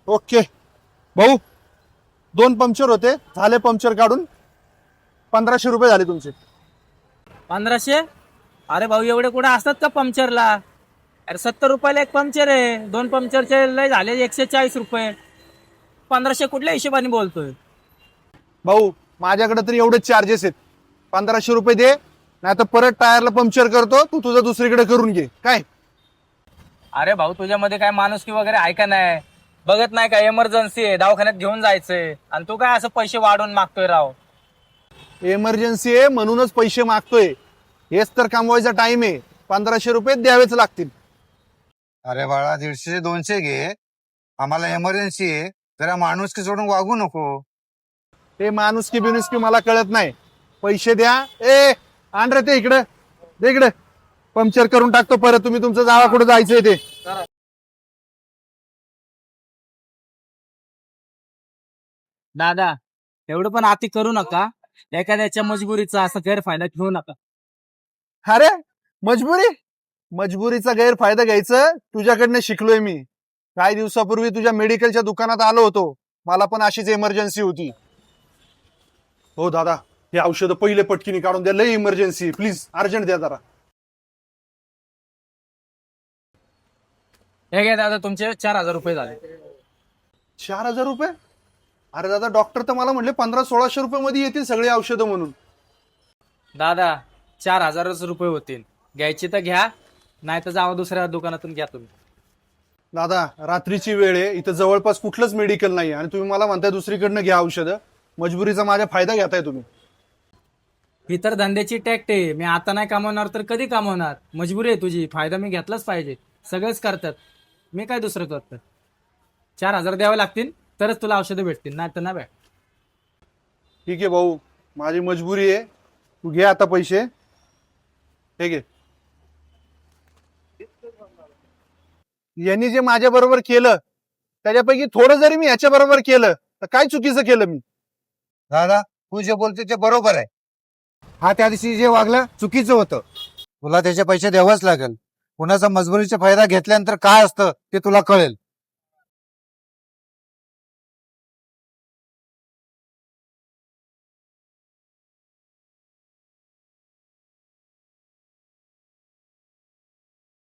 Okay भाऊ, 2 puncture होते, झाले पंक्चर काढून. 1500 रुपये झाले तुमचे. 1500? अरे भाऊ एवढे कुठे असतात का पंक्चरला? अरे 70 रुपयाला एक पंक्चर आहे. 2 पंक्चरचे लय झाले 140 रुपये. 1500 कुठल्या हिशोबाने बोलतोय? भाऊ माझ्याकडे तरी एवढे चार्जेस आहेत. 1500 रुपये दे, नाही तर परत टायरला पंक्चर करतो. तू तुझं दुसरीकडे करून घे. काय अरे भाऊ तुझ्यामध्ये काय माणुसकी वगैरे आहे का नाही? बघत नाही का इमर्जन्सी आहे, दवाखान्यात घेऊन जायचंय आणि तू काय असं पैसे वाढवून मागतोय राव? इमर्जन्सी आहे म्हणूनच पैसे मागतोय. हेच तर कमवायचा टाइम आहे. 1500 रुपये द्यावेच लागतील. अरे बाळा 150-200 घे. आम्हाला इमर्जन्सी आहे. जरा माणुसकी सोडून वागू नको. ते माणुसकी बिनुसकी मला कळत नाही. पैसे द्या. ए आण रे ते इकडे, दे इकडे. पंक्चर करून टाकतो परत. तुम्ही तुमचं जावा कुठे जायचंय ते. दादा एवढं पण अति करू नका. एखाद्याच्या मजबुरीचा असा गैरफायदा घेऊ नका. अरे मजबुरीचा गैरफायदा घ्यायचं तुझ्याकडनं शिकलोय मी. काही दिवसापूर्वी तुझ्या मेडिकलच्या दुकानात आलो होतो. मला पण अशीच इमर्जन्सी होती. हो दादा, हे औषध पहिले पटकीने काढून द्या. लय इमर्जन्सी, प्लीज अर्जंट द्या जरा. हे घ्या दादा, तुमचे 4000 रुपये झाले. 4000 रुपये? अरे दादा, डॉक्टर तर मला म्हणले 1500-1600 रुपये मध्ये येतील सगळे औषधं म्हणून. दादा 4000 रुपये होतील. घ्यायची तर घ्या, नाही तर जावा दुसऱ्या दुकानातून घ्या तुम्ही. दादा रात्रीची वेळ आहे, इथं जवळपास कुठलंच मेडिकल नाही आणि तुम्ही मला म्हणताय दुसरीकडनं घ्या औषधं. मजबुरीचा माझा फायदा घेताय तुम्ही. ही तर धंद्याची टॅक्ट आहे. मी आता नाही कमवणार तर कधी कमवणार? मजबुरी आहे तुझी, फायदा मी घेतलाच पाहिजे. सगळेच करतात, मी काय दुसरं करतो? 4000 द्यावे लागतील तरच तुला औषधं भेटतील, नाही तर नाही भेट. ठीक आहे भाऊ, माझी मजबुरी आहे. तू घे आता पैसे. हे घे. यांनी जे माझ्या बरोबर केलं त्याच्यापैकी थोडं जरी मी याच्या बरोबर केलं तर काय चुकीचं केलं मी? दादा तू जे बोलते ते बरोबर आहे. हा त्या दिवशी जे वागलं चुकीचं होतं. तुला त्याचे पैसे द्यावंच लागेल. कुणाचा मजबुरीचा फायदा घेतल्यानंतर काय असतं ते तुला कळेल.